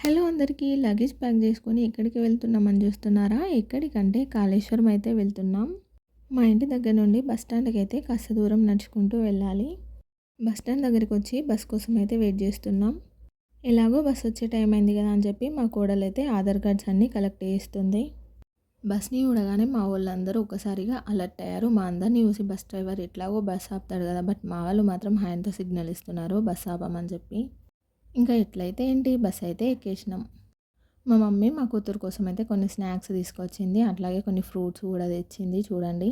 Hello అందరికీ. Luggage pack చేసుకొని ఎక్కడికి వెళ్తున్నామని చూస్తున్నారా? ఎక్కడికంటే కాళేశ్వరం అయితే వెళ్తున్నాం. మా ఇంటి దగ్గర నుండి బస్ స్టాండ్కి అయితే కాస్త దూరం నడుచుకుంటూ వెళ్ళాలి. బస్ స్టాండ్ దగ్గరికి వచ్చి బస్ కోసం అయితే వెయిట్ చేస్తున్నాం. ఎలాగో బస్ వచ్చే టైం అయింది కదా అని చెప్పి మా కోడలైతే ఆధార్ కార్డ్స్ అన్నీ కలెక్ట్ చేస్తుంది. బస్ని చూడగానే మా వాళ్ళందరూ ఒక్కసారిగా అలర్ట్ అయ్యారు. మా అందరినీ చూసి బస్ డ్రైవర్ ఎట్లాగో బస్ ఆపుతాడు కదా, బట్ మా వాళ్ళు మాత్రం హ్యాండ్తో సిగ్నల్ ఇస్తున్నారు బస్ ఆపమని చెప్పి. ఇంకా ఎట్లయితే ఏంటి, బస్ అయితే ఎక్కేసినాం. మా మమ్మీ మా కూతురు కోసం అయితే కొన్ని స్నాక్స్ తీసుకొచ్చింది, అట్లాగే కొన్ని ఫ్రూట్స్ కూడా తెచ్చింది. చూడండి,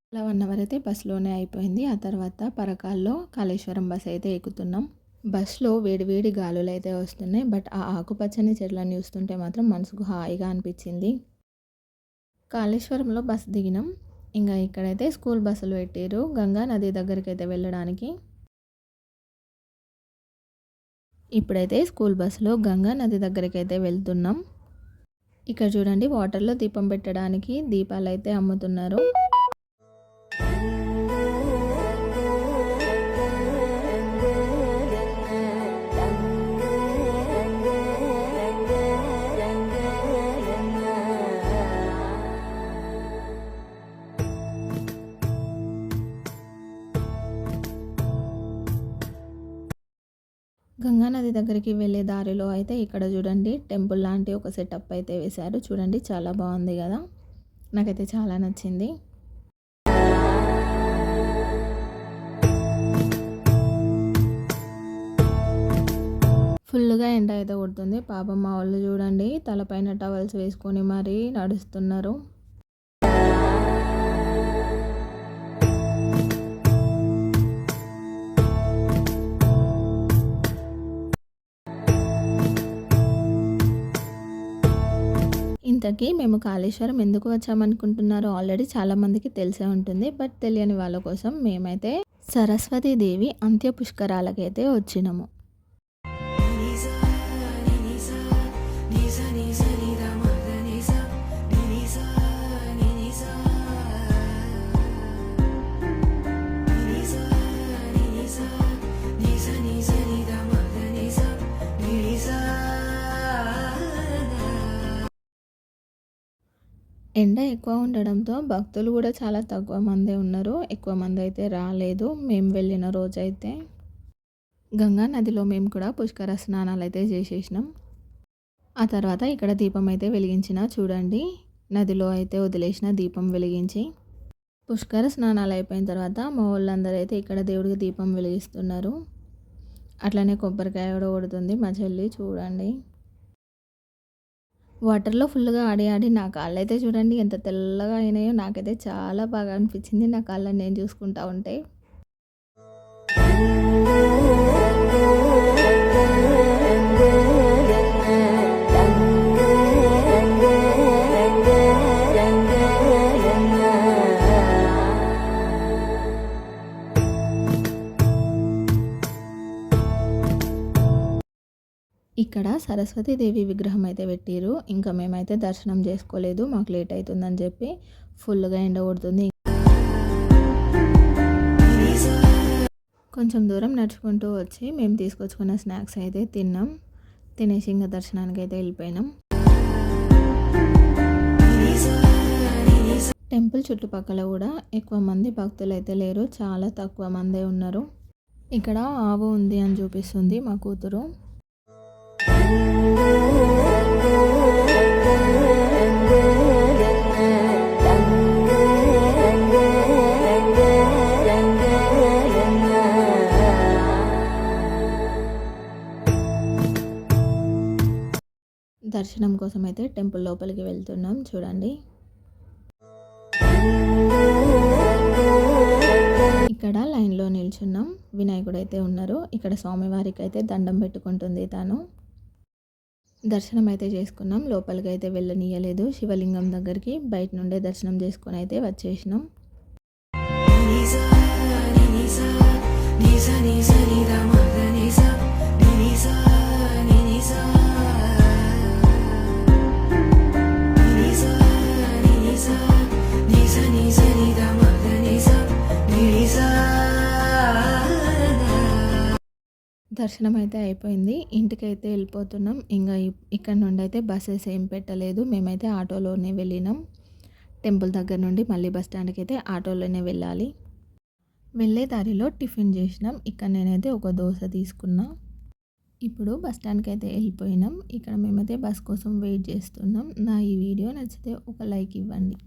అలా 1 అవర్ అయితే బస్సులోనే అయిపోయింది. ఆ తర్వాత పరకాల్లో కాళేశ్వరం బస్ అయితే ఎక్కుతున్నాం. బస్సులో వేడివేడి గాలులు అయితే వస్తున్నాయి, బట్ ఆ ఆకుపచ్చని చెట్లను చూస్తుంటే మాత్రం మనసుకు హాయిగా అనిపించింది. కాళేశ్వరంలో బస్ దిగినాం. ఇంకా ఇక్కడైతే స్కూల్ బస్సులు పెట్టారు గంగా నది దగ్గరికి అయితే వెళ్ళడానికి. ఇప్పుడైతే స్కూల్ బస్సులో గంగా నది దగ్గరికి అయితే వెళ్తున్నాం. ఇక్కడ చూడండి, వాటర్లో దీపం పెట్టడానికి దీపాలు అయితే అమ్ముతున్నారు. గంగానది దగ్గరికి వెళ్ళే దారిలో అయితే ఇక్కడ చూడండి టెంపుల్ లాంటి ఒక సెటప్ అయితే వేశారు. చూడండి, చాలా బాగుంది కదా, నాకైతే చాలా నచ్చింది. ఫుల్గా ఎండ అయితే కొడుతుంది. పాపం మా వాళ్ళు చూడండి తలపైన టవల్స్ వేసుకొని మరీ నడుస్తున్నారు. ఇంతకీ మేము కాళేశ్వరం ఎందుకు వచ్చామనుకుంటున్నారో ఆల్రెడీ చాలామందికి తెలిసే ఉంటుంది, బట్ తెలియని వాళ్ళ కోసం మేమైతే సరస్వతీదేవి అంత్య పుష్కరాలకైతే వచ్చినాము. ఎండ ఎక్కువ ఉండడంతో భక్తులు కూడా చాలా తక్కువ మందే ఉన్నారు. ఎక్కువ మంది అయితే రాలేదు మేము వెళ్ళిన రోజైతే. గంగా నదిలో మేము కూడా పుష్కర స్నానాలు అయితే చేసేసినాం. ఆ తర్వాత ఇక్కడ దీపం అయితే వెలిగించిన చూడండి, నదిలో అయితే వదిలేసిన దీపం వెలిగించి. పుష్కర స్నానాలు అయిపోయిన తర్వాత మా వాళ్ళందరూ అయితే ఇక్కడ దేవుడికి దీపం వెలిగిస్తున్నారు. అట్లనే కొబ్బరికాయ కూడా కొడుతుంది మా చెల్లి. చూడండి, వాటర్లో ఫుల్గా ఆడి ఆడి నా కాళ్ళు అయితే చూడండి ఎంత తెల్లగా అయినాయో. నాకైతే చాలా బాగా అనిపించింది నా కాళ్ళని నేను చూసుకుంటా ఉంటే. ఇక్కడ సరస్వతీదేవి విగ్రహం అయితే పెట్టారు. ఇంకా మేమైతే దర్శనం చేసుకోలేదు, మాకు లేట్ అవుతుందని చెప్పి. ఫుల్గా ఎండ కొడుతుంది. కొంచెం దూరం నడుచుకుంటూ వచ్చి మేము తీసుకొచ్చుకున్న స్నాక్స్ అయితే తిన్నాం. తినేసి ఇంకా దర్శనానికి అయితే వెళ్ళిపోయినాం. టెంపుల్ చుట్టుపక్కల కూడా ఎక్కువ మంది భక్తులు అయితే లేరు, చాలా తక్కువ మందే ఉన్నారు. ఇక్కడ ఆవు ఉంది అని చూపిస్తుంది మా కూతురు. దర్శనం కోసం అయితే టెంపుల్ లోపలికి వెళ్తున్నాం. చూడండి, ఇక్కడ లైన్లో నిల్చున్నాం. వినాయకుడు అయితే ఉన్నారు. ఇక్కడ స్వామివారికి అయితే దండం పెట్టుకుంటుంది తను. దర్శనం అయితే చేసుకున్నాం. లోపలికి అయితే వెళ్ళనీయలేదు. శివలింగం దగ్గరికి బయట నుండే దర్శనం చేసుకొని అయితే వచ్చేసినాం. దర్శనం అయితే అయిపోయింది. ఇంటికైతే వెళ్ళిపోతున్నాం. ఇంకా ఇక్కడ నుండి అయితే బస్సెస్ ఏం పెట్టలేదు. మేమైతే ఆటోలోనే వెళ్ళినాం. టెంపుల్ దగ్గర నుండి మళ్ళీ బస్ స్టాండ్కి అయితే ఆటోలోనే వెళ్ళాలి. వెళ్ళే దారిలో టిఫిన్ చేసినాం. ఇక్కడ నేనైతే ఒక దోశ తీసుకున్నా. ఇప్పుడు బస్ స్టాండ్కి అయితే వెళ్ళిపోయినాం. ఇక్కడ మేమైతే బస్ కోసం వెయిట్ చేస్తున్నాం. నా ఈ వీడియో నచ్చితే ఒక లైక్ ఇవ్వండి.